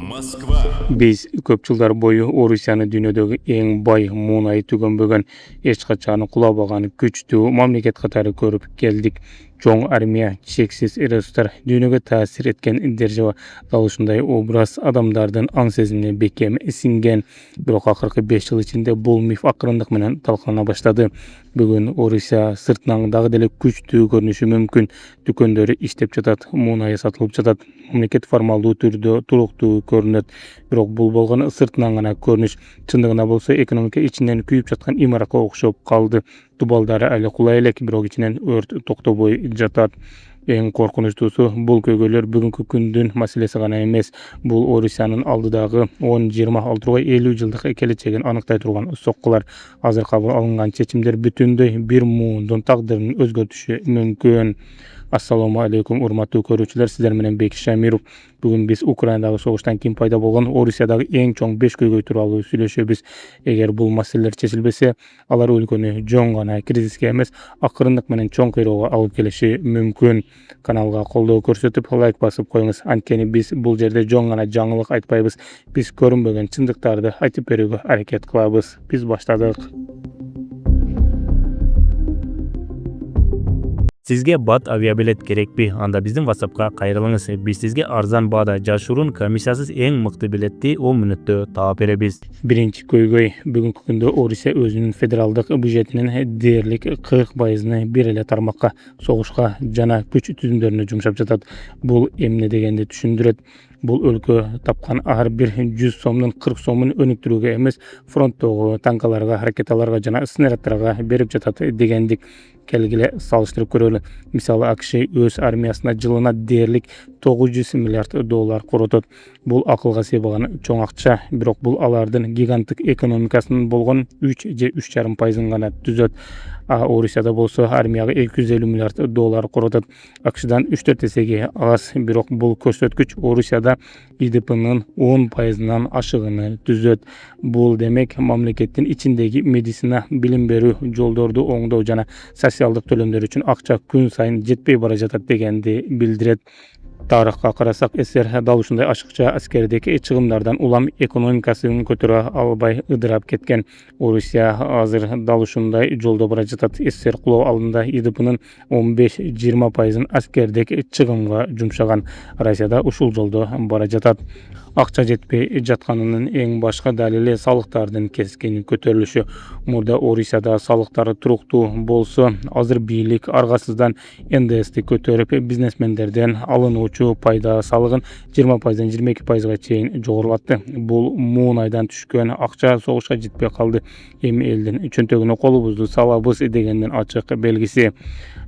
Moskva. Biz көп жылдар бою Орусияны дүйнөдөгү эң бай муунай түгөнбөгөн, эч качан кулабаган күчтүү мамлекет катары көрүп келдик. Чоң армия, чексиз ресурстар, дүйнөгө таасир эткен держава дал ушундай образ адамдардын аң сезимине бекем сиңген. Бирок акыркы 5 жыл ичинде бул миф акырындык менен талкалана баштады. Бүгүн Орусия сыртынан дагы деле күчтүү көрүнүшү мүмкүн. Дүкөндөрү иштеп жатат, муунайы сатылып жатат. Мамлекет формалдуу түрдө туруктуу көрүнөт. Бирок бул болгону сыртынан гана көрүнүш. Чындыгында болсо экономика ичинен күйүп жаткан имаратка окшоп калды. Тубалдары али кулай элек, бирок ичинен өрт токтобой жатат. Эң коркунучтуусу, бул көйгөйлөр бүгүнкү күндүн маселеси гана эмес. Бул Орусиянын алдыдагы 10, 20, ал тургай 50 жылдык келечегин аныктай турган соккулар. Азыр кабыл алынган чечимдер бүтүндөй бир муундун тагдырын өзгөртүшү мүмкүн. Ассаламу алейкум, урматтуу көрүүчүлөр, сиздер менен Бекиш Шамиров. Бүгүн биз Украинадагы согуштан кийин пайда болгон Орусиядагы эң чоң 5 көйгөй тууралуу сүйлөшөбүз. Эгер бул маселелер чечилбесе, алар өлкөнү жоң гана кризиске эмес, акырындык менен чоң кыйроого алып келиши мүмкүн. Каналга колдоо көрсөтүп, лайк басып коюңуз. Анткени биз бул жерде жоң гана жаңылык айтпайбыз. Биз көрүнбөгөн чындыктарды айтып берүүгө аракет кылабыз. Биз баштадык. Сизге бат авиабилет керекпи? Анда биздин WhatsApp'ка кайрылыңыз. Биз сизге арзан баада жашыруун комиссиясыз эң мыкты билетти 10 мүнөттө таап беребиз. Биринчи көйгөй. Бүгүнкү күндө Орусия өзүнүн федералдык бюджетинин дээрлик 40%-ны бир эле тармакка, согушка жана күч түзүмдөрүнө жумшап жатат. Бул эмне дегенди түшүндүрөт. Бул өлкө тапкан ар бир 100 сомдун 40 сомун өнүктүрүүгө эмес, фронттогу танкаларга, ракеталарга жана снарядтарга берип жатат дегендик. Келгиле салыштырып көрөлү. Мисалы, АКШ өз армиясына жылына дээрлик $900 миллиард коротот. Бул акылга сыйбаган чоң акча, бирок бул алардын гиганттык экономикасынын болгон 3 же 3,5% гана түзөт. Орусияда болсо армияга $250 миллиард коротот. АКШдан 3-4 эсеге аз, бирок бул көрсөткүч Орусияда ИДПнын 10%-нан ашыгыны түзөт. Бул демек мамлекеттин ичиндеги медицина, билим берүү, жолдорду оңдоо жана социалдык төлөмдөр үчүн акча күн сайын жетпей бара жатат дегенди билдирет. Тарыхка карасак, СССР дал ушундай ашыкча аскердик чыгымдардан улам экономикасын көтөрө албай ыдырап кеткен. Орусия азыр дал ушундай жолдо бара жатат. СССР кулоо алдында ИДПнын 15-20%-ын аскердик чыгымга жумшаган. Россияда ушул жолдо бара жатат. Акча жетпей жатканынын эң башкы далили салыктардын кескин көтөрүлүшү. Мурда Орусияда салыктары туруктуу болсо, азыр бийлик аргасыздан НДСти көтөрүп, бизнесмендерден алынуучу пайда салыгын 20%-дан 22%-га чейин жогорулатты. Бул муунайдан түшкөн акча согушка жетпей калды. Эми элдин чөнтөгүнө колубузду салабыз дегендин ачык белгиси.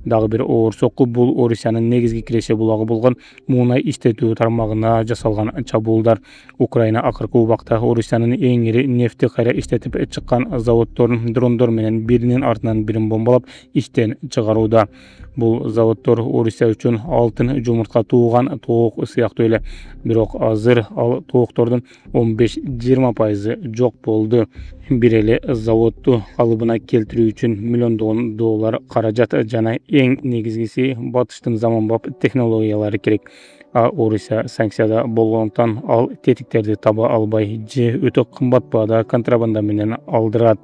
Дагы бир оор сокку бул Орусиянын негизги киреше булагы болгон муунай иштетүү тармагына жасалган чабуулдар. Украина акыркы убакта Орусиянын эң ири нефти кайра иштетип чыккан заводдорун дрондор менен биринин артынан бирин бомбалап иштен чыгарууда. Бул заводдор Орусия үчүн алтын жумуртка тууган тоок сыяктуу эле. Бирок азыр ал тооктордун 15-20% жок болду. Бир эле заводду калыбына келтирүү үчүн миллиондогон доллар каражат жана эң негизгиси батыштын заманбап технологиялары керек. Орусия санкцияда болгондуктан ал тетиктерди таба албай же өтө кымбат баада контрабанда менен алдырат.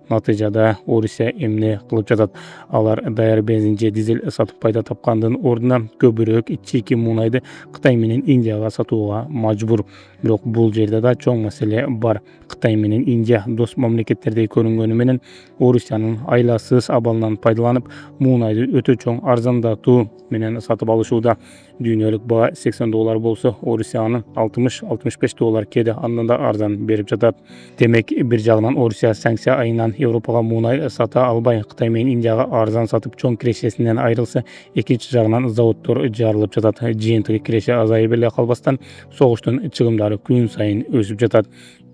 Натыйжада Орусия эмне кылып жатат? Алар даяр бензин же дизель сатып пайда тапкандын ордуна көбүрөөк чийки муунайды Кытай менен Индияга сатууга мажбур. Бирок бул жерде да чоң маселе бар. Кытай менен Индия дос мамлекеттердей көрүнгөнү менен Орусиянын айласыз абалынан пайдаланып, муунайды өтө чоң арзандатуу менен сатып алышууда. Дүйнөлүк баа $80 болсо, Орусиянын $60-65 кээде андан да арзан берип жатат. Демек, бир жагынан Орусия санкция айынан Европага муунай сата албай, Кытай менен Индияга арзан сатып чоң кирешесинен айрылса, экинчи жагынан заводдор жарылып жатат. Жыйынтыгы киреше азайып эле калбастан, согуштун чыгымдары күн сайын өсүп жатат.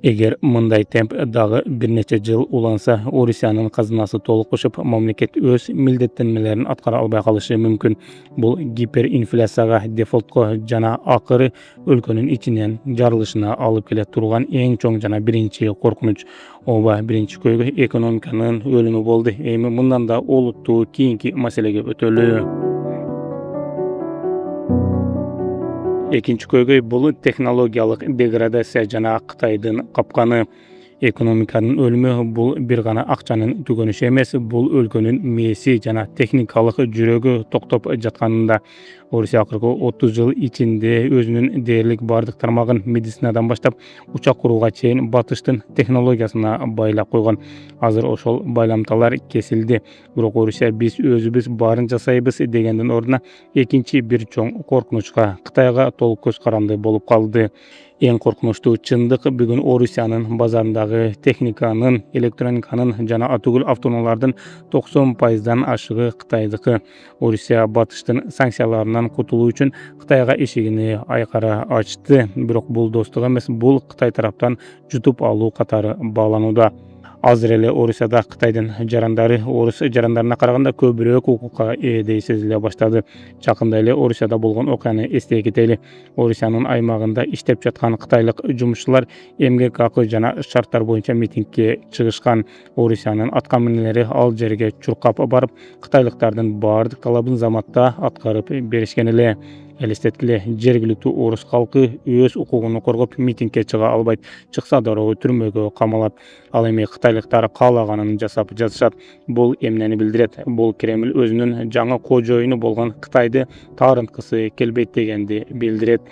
Эгер мындай темп дагы бир нече жыл уланса, Орусиянын казынасы толук ушуп, мамлекет өз милдеттенмелерин аткара албай калышы мүмкүн. Бул гиперинфляцияга, дефолтко жана акыры өлкөнүн ичинен жарылышына алып келе турган эң чоң жана биринчи коркунуч. Ооба, биринчи көйгөй экономиканын өлүмү болду. Эми мындан да олуттуу кийинки маселеге өтөлү. Экинчи көйгөй бул технологиялык деградация жана Кытайдын капканы. Экономиканын өлүмү бул бир гана акчанын түгөнүшү эмес, бул өлкөнүн мээси жана техникалык жүрөгү токтоп жатканында. Орусия акыркы 30 жыл ичинде өзүнүн дээрлик бардык тармагын медицинадан баштап учак курууга чейин батыштын технологиясына байлап койгон. Азыр ошол байламталар кесилди. Бирок Орусия биз өзүбүз баарын жасайбыз дегендин ордуна экинчи бир чоң коркунучка, Кытайга толук көз каранды болуп калды. Эң коркунучтуу чындык бүгүн Орусиянын базарындагы техниканын, электрониканын жана атүгүл автоунаалардын 90%дан ашыгы Кытайдыкы. Орусия батыштын санкцияларынан кутулуу үчүн Кытайга эшигини айкара ачты. Бирок бул достук эмес, бул Кытай тараптан жутуп алуу катары бааланууда. Азыр эле Орусияда Кытайдын жарандары орус жарандарына караганда көбүрөөк укукка ээдей сезиле баштады. Жакында эле Орусияда болгон окуяны эстей кетели. Орусиянын аймагында иштеп жаткан кытайлык жумушчулар эмгек акы жана шарттар боюнча митингге чыгышкан. Орусиянын аткаминерлери ал жерге чуркап барып, кытайлыктардын баардык талабын заматта аткарып беришкен эле. Элестеткиле, жергиликтүү орус калкы өз укугун коргоп митингге чыга албайт, чыкса дароо түрмөгө камалат. Ал эми кытайлыктар каалаганын жасап жатышат. Бул эмнени билдирет? Бул Кремль өзүнүн жаңы кожоюну болгон Кытайды таарынткысы келбейт дегенди билдирет.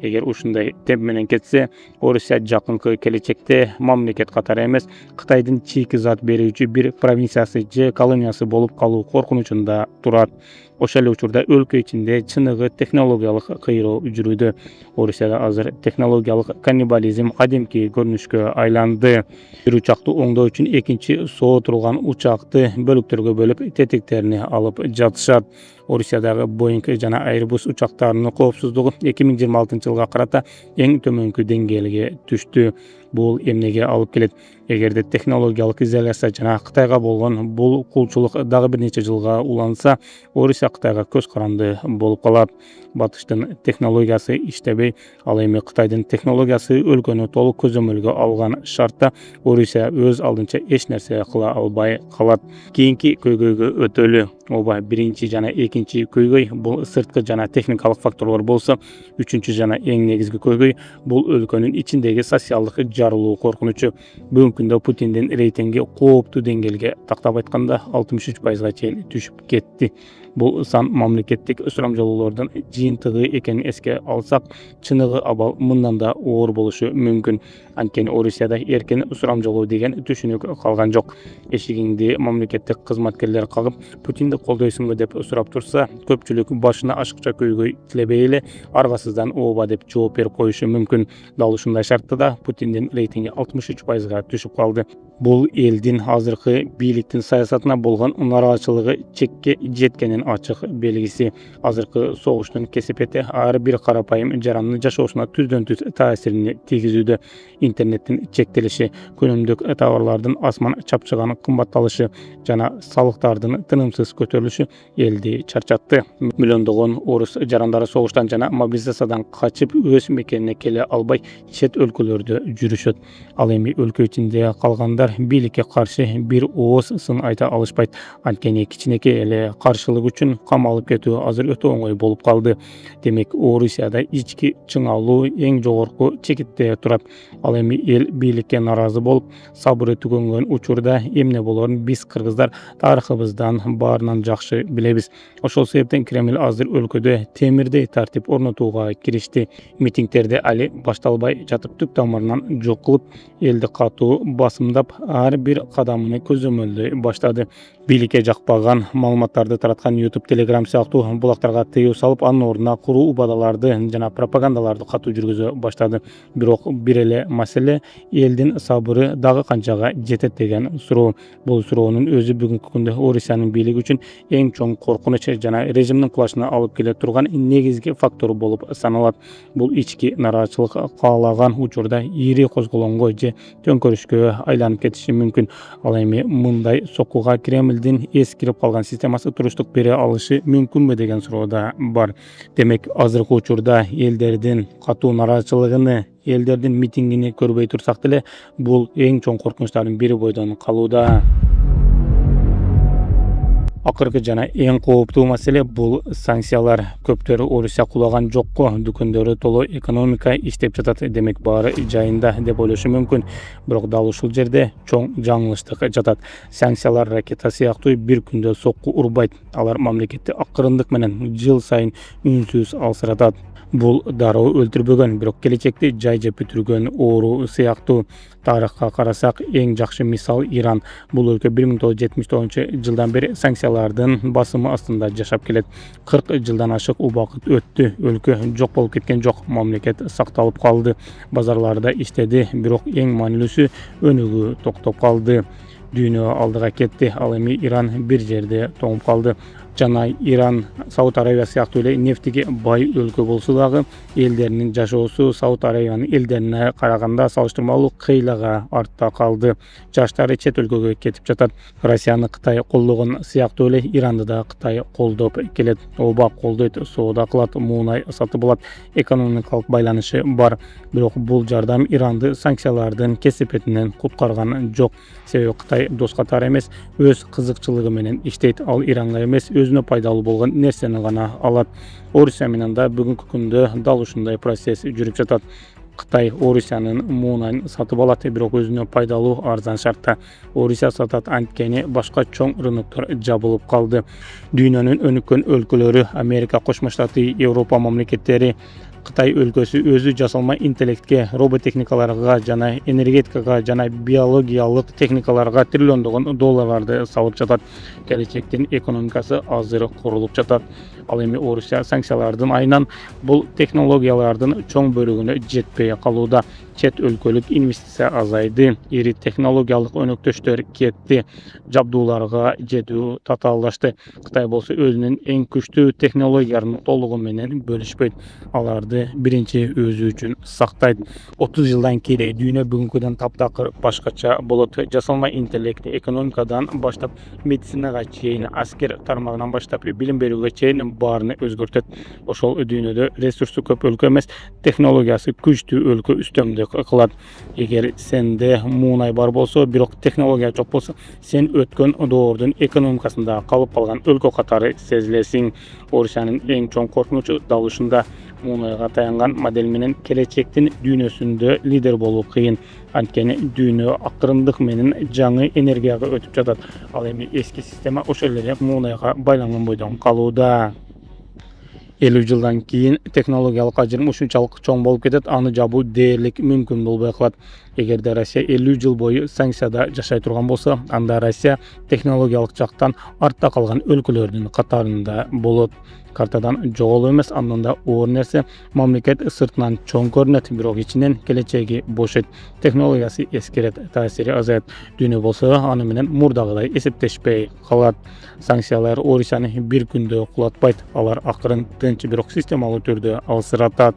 Эгер ушундай темп менен кетсе, Орусия жакынкы келечекте мамлекет катары эмес, Кытайдын чийки зат берүүчү бир провинциясы же колониясы болуп калуу коркунучунда турат. Ошол эле учурда өлкө ичинде чыныгы технологиялык кыйроо жүрүүдө. Орусияда азыр технологиялык каннибализм кадимки көрүнүшкө айланды. Бир учакты оңдоо үчүн экинчи соо турган учакты бөлүктөргө бөлүп, тетиктерин алып жатышат. Орусиядагы Boeing жана Airbus учактарынын коопсуздугу 2026 жылга карата эң төмөнкү деңгээлге түштү. Бул эмнеге алып келет? Эгерде технологиялык изоляция жана Кытайга болгон бул кулчулук дагы бир нече жылга уланса, Орусия Кытайга көз каранды болуп калат. Батыштын технологиясы иштебей, ал эми Кытайдын технологиясы өлкөнү толук көзөмөлгө алган шартта Орусия өз алдынча эч нерсе кыла албай калат. Кийинки көйгөйгө өтөлү. Оба биринчи жана экинчи көйгөй бул сырткы жана техникалык факторлор болсо, үчүнчү жана эң негизги көйгөй бул өлкөнүн ичиндеги социалдык жарылуу коркунучу. Бүгүнкү күндө Путиндин рейтинги кооптуу деңгээлге, тактап айтканда 63%га чейин түшүп кетти. Бул сан мамлекеттик сурамжылоолордун жыйынтыгы экенин эске алсак, чыныгы абал мындан да оор болушу мүмкүн. Анткени Орусияда эркин сурамжылоо деген түшүнүк калган жок. Эшигиңди мамлекеттик кызматкерлер кагып, Путинди колдойсуңбу деп сурап турса, көпчүлүк башына ашыкча көйгөй тилебей эле аргасыздан ооба деп жооп берип коюшу мүмкүн. Дал ушундай шартта да Путиндин рейтинги 63%га түшүп калды. Бул элдин азыркы бийликтин саясатына болгон нааразычылыгы чекке жеткенин ачык белгиси. Азыркы согуштун кесепети ар бир карапайым жарандын жашоосуна түздөн түз таасирин тийгизүүдө. Интернеттин чектелиши, көнүмдүк товарлардын асман чапчыган кымбатталышы жана салыктардын тынымсыз көтөрүлүшү элди чарчатты. Миллиондогон орус жарандары согуштан жана мобилизациядан качып өз мекенине келе албай чет өлкөлөрдө жүрүшөт. Ал эми өлкө ичинде калгандар бийликке каршы бир ооз сын айта алышпайт. Анткени кичинекей эле каршылык үчүн камалып кетүү азыр өтө оңой болуп калды. Демек, Орусияда ички чыңалуу эң жогорку чекитте турат. Ал эми эл бийликке нааразы болуп, сабыры түгөнгөн учурда эмне болорун биз кыргыздар тарыхыбыздан баарынан жакшы билебиз. Ошол себептен Кремль азыр өлкөдө темирдей тартип орнотууга киришти. Митингтерди али башталбай жатып түп тамырынан жок кылып, элди катуу басымдап, ар бир кадамын көзөмөлдөй баштады. Бийликке жакпаган маалыматтарды тараткан YouTube, Telegram сыяктуу булактарга тыюу салып, анын ордуна куруу убадаларды жана пропагандаларды катуу жүргүзө баштады. Бирок бир эле маселе элдин сабыры дагы канчага жетет деген суроо. Бул суроонун өзү бүгүнкү күндө Орусиянын бийлиги үчүн эң чоң коркунуч жана режимдин кулашына алып келе турган негизги фактор болуп саналат. Бул ички нааразычылык каалаган учурда ири козголоңго же төңкөрүшкө айланып кетиши мүмкүн. Ал эми мындай соккуга Кремлдин эскирип калган системасы туруштук бере алышы мүмкүнбү деген суроо да бар. Демек, азыркы учурда элдердин катуу нааразычылыгын, элдердин митингини көрбөй турсак деле, бул эң чоң коркунучтардын бири бойдон калууда. Акыркы жана эң кооптуу маселе бул санкциялар. Көптөрү Орусия кулаган жокко, дүкөндөрү толо экономика иштеп жатат, демек баары жайында деп ойлошу мүмкүн. Бирок дал ушул жерде чоң жаңылыштык жатат. Санкциялар ракета сыяктуу бир күндө сокку урбайт. Алар мамлекетти акырындык менен жыл сайын үнсүз алсыратат. Бул дароо өлтүрбөгөн, бирок келечекти жай жеп бүтүргөн оору сыяктуу. Тарыхка карасак, эң жакшы мисал Иран. Бул өлкө 1979-жылдан бери санкциялардын басымы астында жашап келет. 40 жылдан ашык убакыт өттү. Өлкө жок болуп кеткен жок, мамлекет сакталып калды. Базарларда иштеди, бирок эң маанилүүсү өнүгүү токтоп калды. Дүйнө алдыга кетти, ал эми Иран бир жерде тоңуп калды. Жана Иран, Сауд Арабия сыяктуу эле нефтиге бай өлкө болсо дагы элдеринин жашоосу Сауд Арабиянын элдерине караганда салыштырмалуу кыйлага артта калды. Жаштары чет өлкөгө кетип жатат. Россияны Кытай колдогон сыяктуу эле Иранды да Кытай колдоп келет. Оба колдойт, соода кылат, муунай сатып алат, экономикалык байланышы бар. Бирок бул жардам Иранды санкциялардын кесепетинен куткарган жок. Себеби Кытай дос катары эмес, өз кызыкчылыгы менен иштейт. Ал Иранга эмес, өзүнө пайдалуу болгон нерсени гана алат. Орусия менен да бүгүнкү күндө дал ушундай процесс жүрүп жатат. Кытай Орусиянын муунайын сатып алат, бирок өзүнө пайдалуу арзан шартта. Орусия сатат, анткени башка чоң рыноктор жабылып калды. Дүйнөнүн өнүккөн өлкөлөрү, Америка Кошмо Штаты, Европа мамлекеттери Кытай өлкөсү өзү жасалма интеллектке, роботехникаларга жана энергетикага жана биологиялык техникаларга триллиондогон долларларды салып жатат. Келечектин экономикасы азыр курулуп жатат. Ал эми Орусия санкциялардын айынан бул технологиялардын чоң бөлүгүнө жетпей калууда. Чет өлкөлүк инвестиция азайды, ири технологиялык өнөктөштөр кетти, жабдууларга жетүү татаалдашты. Кытай болсо өзүнүн эң күчтүү технологияларын толугу менен бөлүшпөйт. Аларды биринчи өзү үчүн сактайт. 30 жылдан кийин дүйнө бүгүнкүдөн таптакыр башкача болот. Жасалма интеллект экономикадан баштап медицинага чейин, аскер тармагынан баштап билим берүүгө чейин баарын өзгөртөт. Ошол дүйнөдө ресурсу көп өлкө эмес, технологиясы күчтүү өлкө үстөмдүк кылат. Эгер сенде муунай бар болсо, бирок технология жок болсо, сен өткөн доордун экономикасында калып калган өлкө катары сезилесиң. Орусиянын эң чоң коркунучу дал ушунда. Муунайга таянган модель менен келечектин дүйнөсүндө лидер болуу кыйын. Анткени дүйнө акырындык менен жаңы энергияга өтүп жатат. Ал эми эски система ошол эле муунайга байланган бойдон калууда. 50 жылдан кийин технологиялык ажырым ушунчалык чоң болуп кетет, аны жабуу дээрлик мүмкүн болбой калат. Эгерде Россия 50 жыл бою санкцияда жашай турган болсо, анда Россия технологиялык жактан артта калган өлкөлөрдүн катарында болот. Картадан жоголуу эмес, андан да оор нерсе, мамлекет сыртынан чоң көрүнөт, бирок ичинен келечеги бошойт. Технологиясы эскерет, таасири азаят. Дүйнө болсо аны менен мурдагыдай эсептешпей калат. Санкциялар Орусияны бир күндө кулатпайт, алар акырын тынч, бирок системалуу түрдө алсыратат.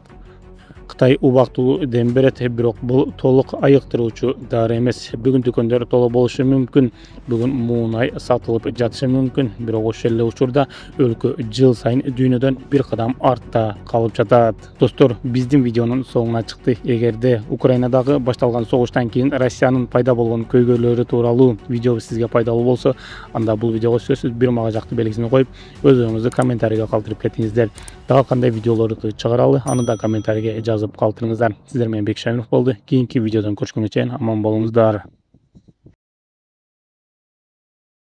Кытай убактылуу дем берет, бирок бул толук айыктыруучу дары эмес. Бүгүн дүкөндөр толо болушу мүмкүн, бүгүн муунай сатылып жатышы мүмкүн, бирок ошол эле учурда өлкө жыл сайын дүйнөдөн бир кадам артта калып жатат. Достор, биздин видеонун соңуна чыкты. Эгерде Украинадагы башталган согуштан кийин Россиянын пайда болгон көйгөйлөрү тууралуу видео сизге пайдалуу болсо, анда бул видеого сөзсүз бир мага жакты белгисин коюп, өз оюңузду комментарийге калтырып кетиңиздер. Дагы кандай видеолорду чыгаралы, аны да комментарийге жазып калтырыңыздар. Сиздер менен Бекшайымов болду. Кийинки видеодон көрүшкөнгө чейин аман болуңуздар.